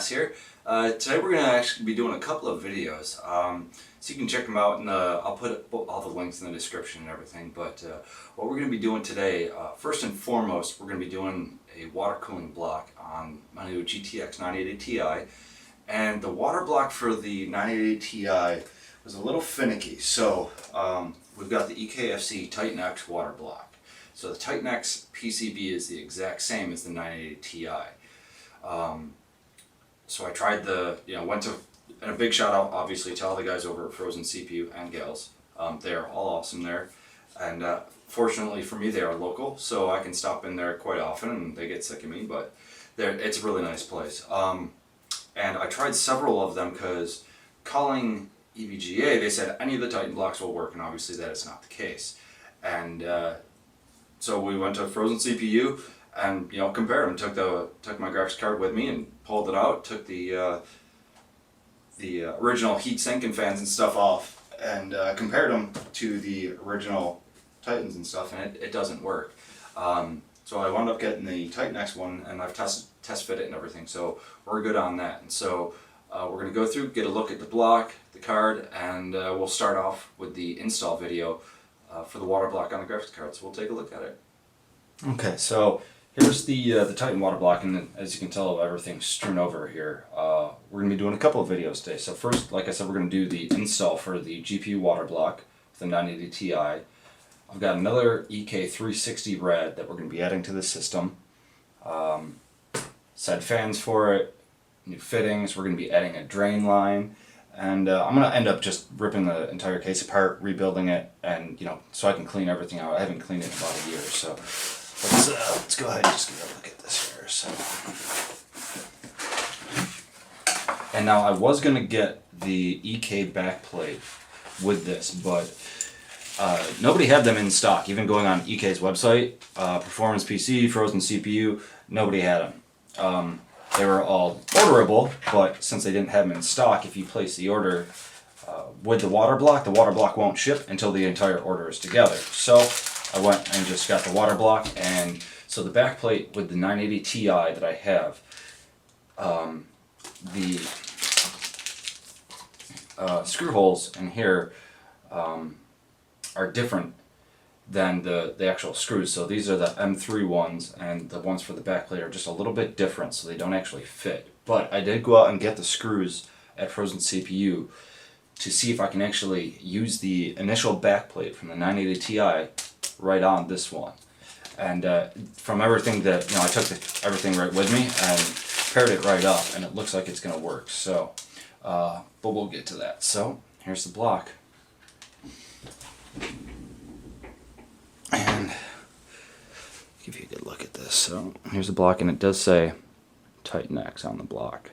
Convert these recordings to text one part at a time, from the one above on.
Mass here. Today we're going to actually be doing a couple of videos, so you can check them out, and I'll put all the links in the description and everything. But what we're going to be doing today, first and foremost, we're going to be doing a water cooling block on my new GTX 980 Ti, and the water block for the 980 Ti was a little finicky. So we've got the EKFC Titan X water block. So the Titan X PCB is the exact same as the 980 Ti. So I tried went to, and a big shout out obviously to all the guys over at Frozen CPU and gals. They're all awesome there, and fortunately for me they are local, so I can stop in there quite often and they get sick of me, but it's a really nice place. And I tried several of them because calling EVGA, they said any of the Titan blocks will work, and obviously that is not the case. And so we went to Frozen CPU and compared them. Took my graphics card with me and pulled it out. Took the original heatsink and fans and stuff off, and compared them to the original Titans and stuff, and it doesn't work. So I wound up getting the Titan X one, and I've test fit it and everything, so we're good on that. And so we're going to go through, get a look at the block, the card, and we'll start off with the install video for the water block on the graphics card. So we'll take a look at it. Okay, so here's the Titan water block, and as you can tell, everything's strewn over here. We're going to be doing a couple of videos today. So first, like I said, we're going to do the install for the GPU water block with the 980 Ti. I've got another EK360 red that we're going to be adding to the system. Side fans for it, new fittings. We're going to be adding a drain line, and I'm going to end up just ripping the entire case apart, rebuilding it, and so I can clean everything out. I haven't cleaned it in about a year, so let's go ahead and just get a look at this here. So, and now I was going to get the EK backplate with this, but nobody had them in stock. Even going on EK's website, Performance PC, Frozen CPU, nobody had them. They were all orderable, but since they didn't have them in stock, if you place the order with the water block won't ship until the entire order is together. So I went and just got the water block, and so the backplate with the 980 Ti that I have, the screw holes in here are different than the actual screws. So these are the M3 ones, and the ones for the backplate are just a little bit different, so they don't actually fit. But I did go out and get the screws at Frozen CPU to see if I can actually use the initial backplate from the 980 Ti right on this one. And from everything that, I took everything right with me and paired it right up, and it looks like it's going to work. So, but we'll get to that. So here's the block. And give you a good look at this. So here's the block, and it does say Titan X on the block.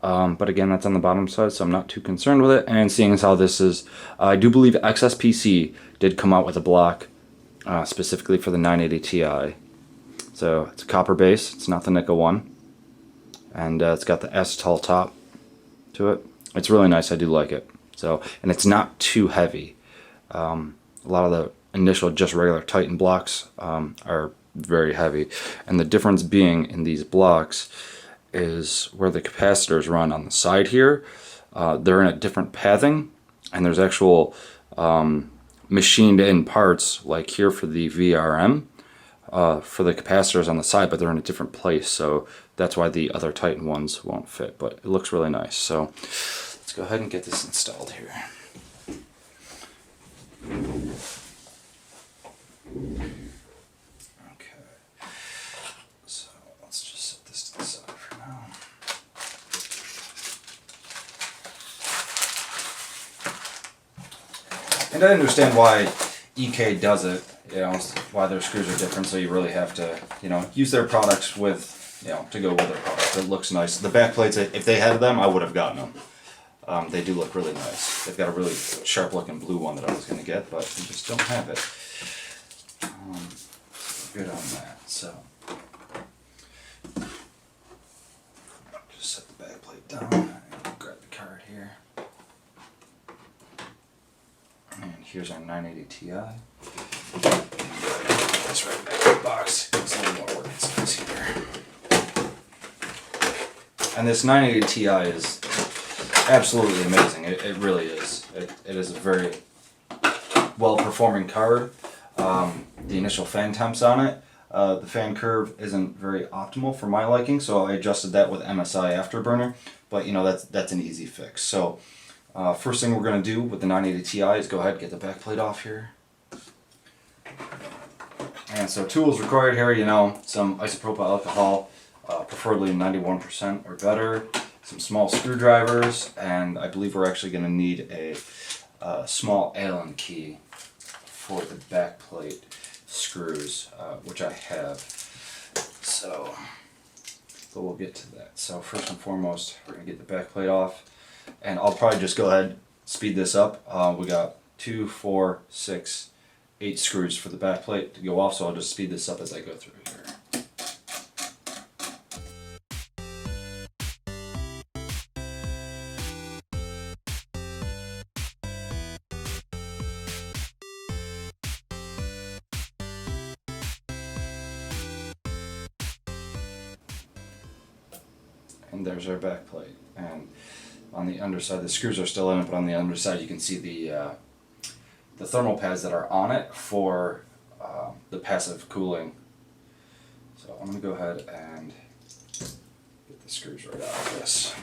But again, that's on the bottom side, so I'm not too concerned with it. And seeing as how this is, I do believe XSPC did come out with a block specifically for the 980 Ti. So it's a copper base, it's not the nickel one. And it's got the acetal top to it. It's really nice, I do like it. So, and it's not too heavy. A lot of the initial just regular Titan blocks are very heavy, and the difference being in these blocks is where the capacitors run on the side here. They're in a different pathing, and there's actual machined in parts like here for the VRM for the capacitors on the side, but they're in a different place, so that's why the other Titan ones won't fit, but it looks really nice. So let's go ahead and get this installed here. Okay, so let's just set this to the side for now. And I understand why EK does it, why their screws are different, so you really have to, use their products with, to go with their product. It looks nice. The back plates, if they had them, I would have gotten them. They do look really nice. They've got a really sharp looking blue one that I was going to get, but we just don't have it. Good on that. So just set the back plate down and grab the card here. And here's our 980 Ti. Put this right back in the box. It's a little more work in size here. And this 980 Ti is absolutely amazing. It really is. It is a very well-performing card. The initial fan temps on it, the fan curve isn't very optimal for my liking, so I adjusted that with MSI Afterburner. But you know, that's an easy fix. So first thing we're going to do with the 980 Ti is go ahead and get the backplate off here. And so tools required here, you know, some isopropyl alcohol, preferably 91% or better, some small screwdrivers, and I believe we're actually going to need a small Allen key for the backplate screws, which I have. So, but we'll get to that. So first and foremost, we're going to get the backplate off, and I'll probably just go ahead, speed this up. We got 2, 4, 6, 8 screws for the backplate to go off, so I'll just speed this up as I go through here. And there's our backplate. And on the underside, the screws are still in it, but on the underside you can see the thermal pads that are on it for the passive cooling. So I'm going to go ahead and get the screws right out of this.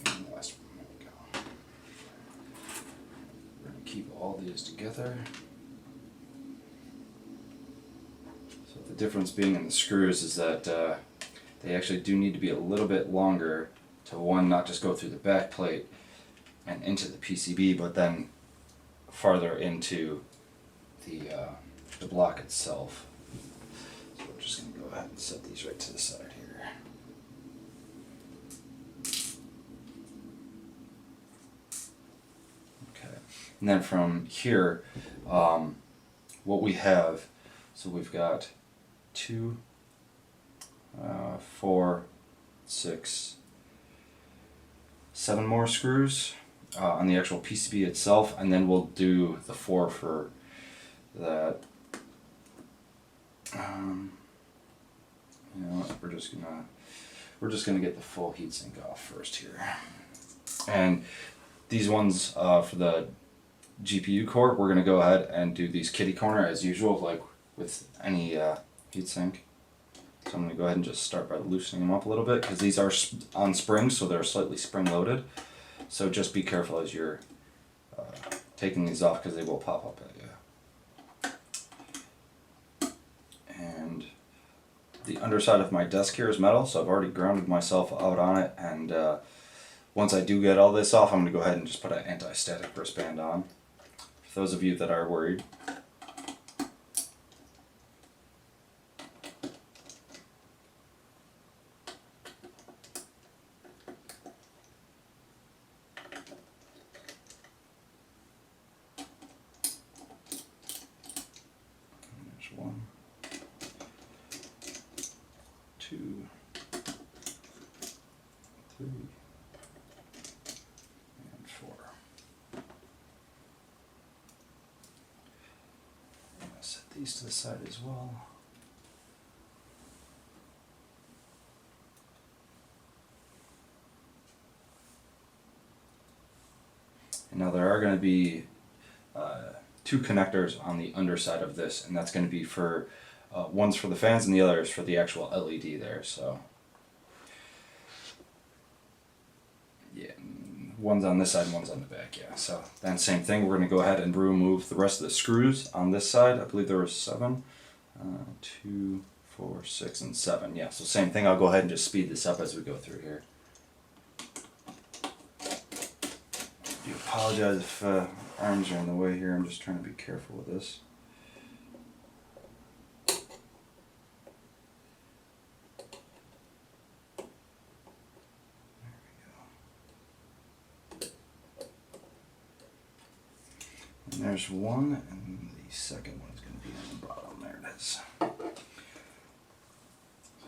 And the last one, there we go. We're going to keep all these together. The difference being in the screws is that they actually do need to be a little bit longer to, one, not just go through the back plate and into the PCB, but then farther into the block itself. So we're just going to go ahead and set these right to the side here. Okay, and then from here, what we have, so we've got 2, 4, 6, 7 more screws on the actual PCB itself, and then we'll do the 4 for that. You know, we're just gonna get the full heatsink off first here, and these ones for the GPU core, we're gonna go ahead and do these kitty corner as usual, like with any heatsink. So I'm going to go ahead and just start by loosening them up a little bit, because these are on springs, so they're slightly spring loaded. So just be careful as you're taking these off, because they will pop up at you. And the underside of my desk here is metal, so I've already grounded myself out on it, and once I do get all this off, I'm going to go ahead and just put an anti-static wristband on, for those of you that are worried. There's 1, 2, 3, and 4. I'm going to set these to the side as well. And now there are going to be 2 connectors on the underside of this, and that's going to be for one's for the fans and the other is for the actual LED there. So yeah, one's on this side and one's on the back. Yeah. So then same thing. We're going to go ahead and remove the rest of the screws on this side. I believe there were 7. 2, 4, 6, and 7. Yeah. So same thing. I'll go ahead and just speed this up as we go through here. I apologize if arms are in the way here. I'm just trying to be careful with this. And there's one, and the second one is going to be on the bottom. There it is. So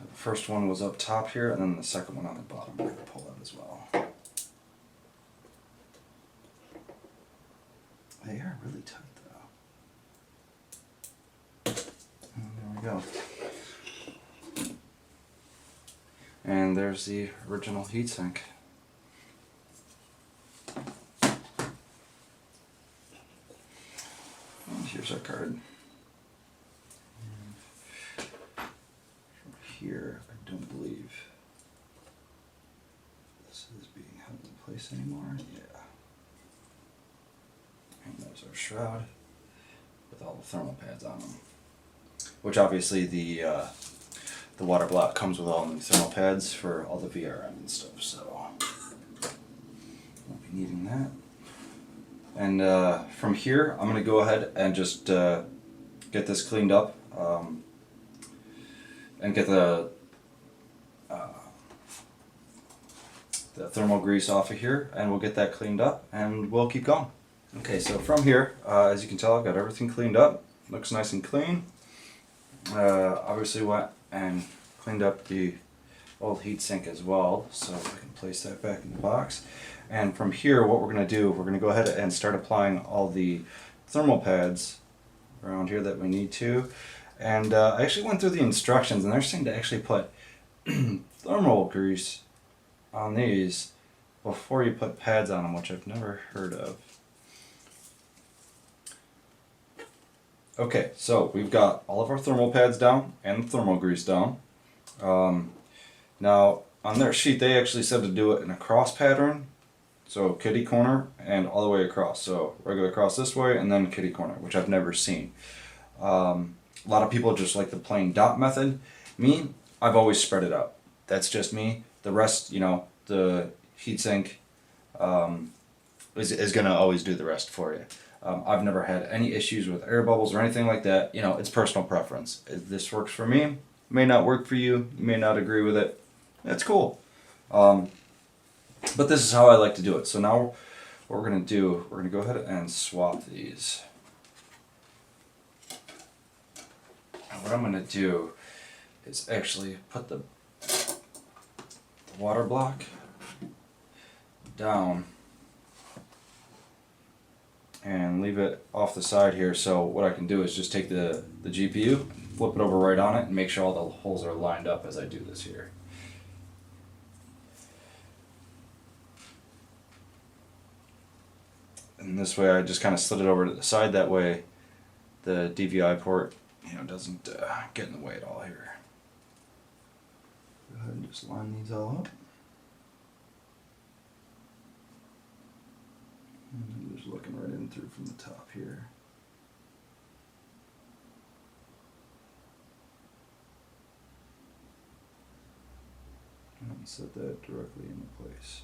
the first one was up top here, and then the second one on the bottom. I'm going to pull that as well. they are really tight though. And there we go. And there's the original heatsink. And here's our card. And from here, I don't believe this is being held in place anymore. Yeah. And there's our shroud with all the thermal pads on them. Which obviously the water block comes with all new thermal pads for all the VRM and stuff, so won't be needing that. And from here, I'm going to go ahead and just get this cleaned up and get the thermal grease off of here, and we'll get that cleaned up and we'll keep going. Okay, so from here, as you can tell, I've got everything cleaned up. Looks nice and clean. Obviously went and cleaned up the old heatsink as well, so I can place that back in the box. And from here, what we're going to do, we're going to go ahead and start applying all the thermal pads around here that we need to. And I actually went through the instructions, and they're saying to actually put thermal grease on these before you put pads on them, which I've never heard of. Okay, so we've got all of our thermal pads down and the thermal grease down. Now, on their sheet, they actually said to do it in a cross pattern. So kitty corner and all the way across. So regular cross this way and then kitty corner, which I've never seen. A lot of people just like the plain dot method. Me, I've always spread it out. That's just me. The rest, you know, the heatsink is going to always do the rest for you. I've never had any issues with air bubbles or anything like that. You know, it's personal preference. If this works for me, may not work for you. You may not agree with it. That's cool. But this is how I like to do it. So now what we're going to do, we're going to go ahead and swap these. And what I'm going to do is actually put the water block down and leave it off the side here. So what I can do is just take the GPU, flip it over right on it, and make sure all the holes are lined up as I do this here. And this way I just kind of slid it over to the side, that way the DVI port, you know, doesn't get in the way at all here. Go ahead and just line these all up. And I'm just looking right in through from the top here. And set that directly into place.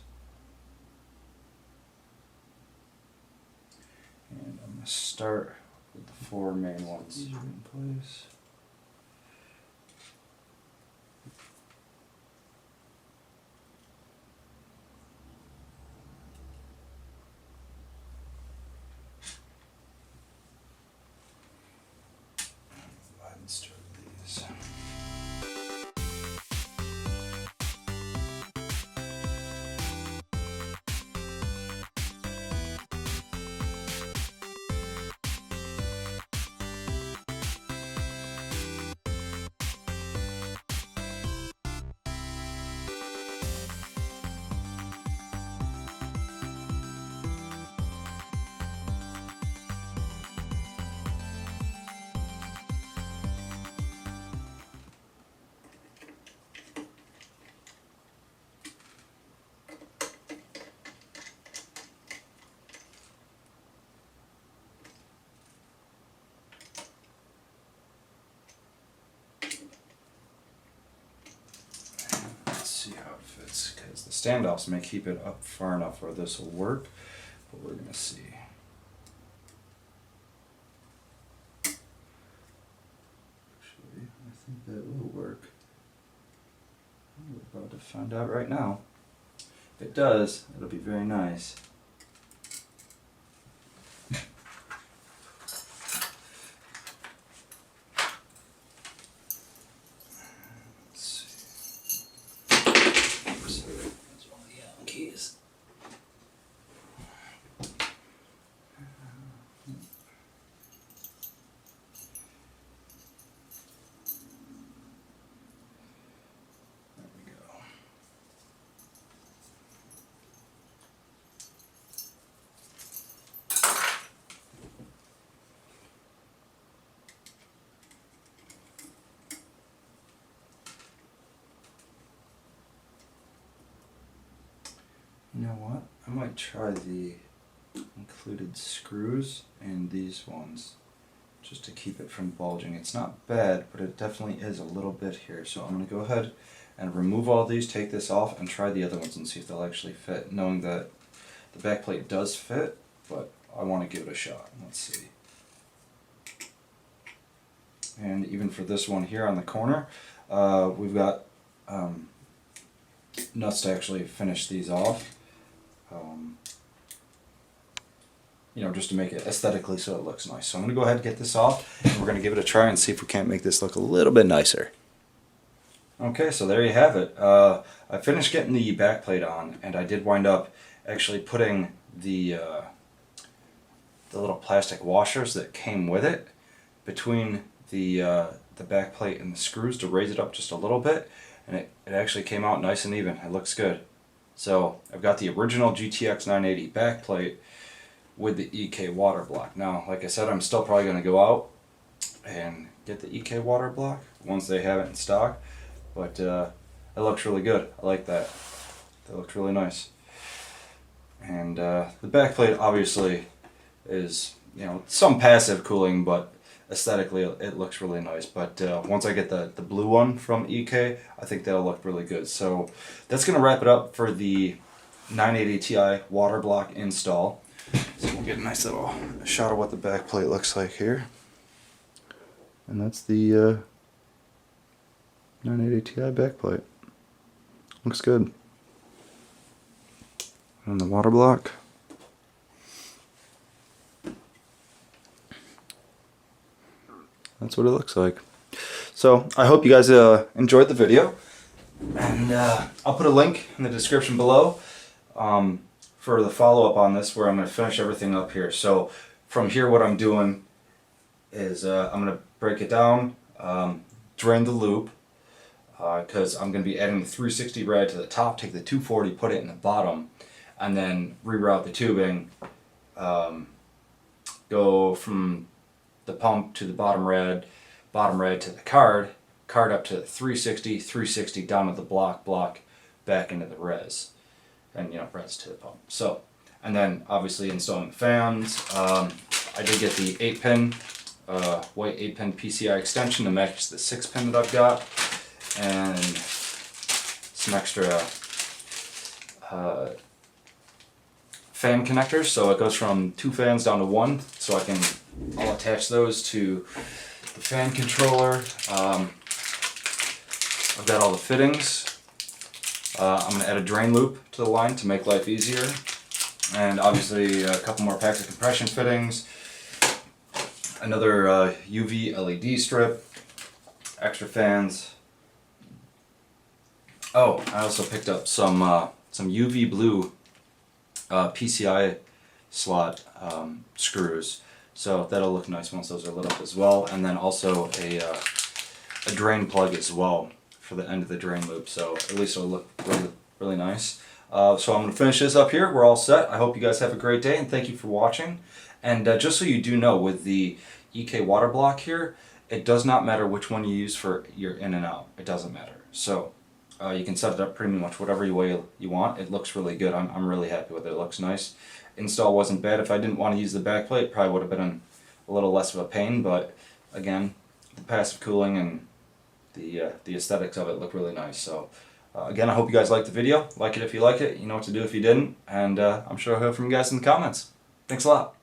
And I'm going to start with the four main ones. These are in place. Go ahead and start with these. See how it fits, because the standoffs may keep it up far enough where this will work, but we're going to see. Actually, I think that will work. We're about to find out right now. If it does, it'll be very nice. might try the included screws and these ones just to keep it from bulging. It's not bad, but it definitely is a little bit here. So I'm going to go ahead and remove all these, take this off, and try the other ones and see if they'll actually fit, knowing that the back plate does fit, but I want to give it a shot. Let's see. And even for this one here on the corner, we've got nuts to actually finish these off. You know, just to make it aesthetically so it looks nice. So I'm going to go ahead and get this off, and we're going to give it a try and see if we can't make this look a little bit nicer. Okay, so there you have it. I finished getting the back plate on, and I did wind up actually putting the little plastic washers that came with it between the back plate and the screws to raise it up just a little bit, and it actually came out nice and even. It looks good. So I've got the original GTX 980 back plate with the EK water block. Now, like I said, I'm still probably going to go out and get the EK water block once they have it in stock, but it looks really good. I like that. That looks really nice. And the back plate obviously is, you know, some passive cooling, but aesthetically it looks really nice. But once I get the blue one from EK, I think that'll look really good. So that's going to wrap it up for the 980 Ti water block install. So we'll get a nice little shot of what the back plate looks like here. And that's the 980 Ti back plate. Looks good. And the water block. That's what it looks like. So I hope you guys enjoyed the video, and I'll put a link in the description below for the follow-up on this, where I'm going to finish everything up here. So from here, what I'm doing is I'm going to break it down, drain the loop, because I'm going to be adding the 360 rad to the top, take the 240, put it in the bottom, and then reroute the tubing, go from the pump to the bottom rad to the card up to the 360, 360 down to the block, back into the res, and, you know, res to the pump. So, and then obviously installing the fans. I did get the 8-pin, white 8-pin PCI extension to match the 6-pin that I've got, and some extra fan connectors, so it goes from 2 fans down to 1, so I'll attach those to the fan controller. I've got all the fittings. I'm going to add a drain loop to the line to make life easier, and obviously a couple more packs of compression fittings, another UV LED strip, extra fans. Oh, I also picked up some UV blue PCI slot screws, so that'll look nice once those are lit up as well. And then also a drain plug as well for the end of the drain loop, so at least it'll look really nice. So I'm going to finish this up here. We're all set. I hope you guys have a great day, and thank you for watching. And just so you do know, with the EK water block here, it does not matter which one you use for your in and out. It doesn't matter. So you can set it up pretty much whatever way you want. It looks really good. I'm really happy with it. It looks nice. Install wasn't bad. If I didn't want to use the back plate, probably would have been a little less of a pain, but again, the passive cooling and the aesthetics of it look really nice. So again, I hope you guys liked the video. Like it if you like it. You know what to do if you didn't. And I'm sure I'll hear from you guys in the comments. Thanks a lot.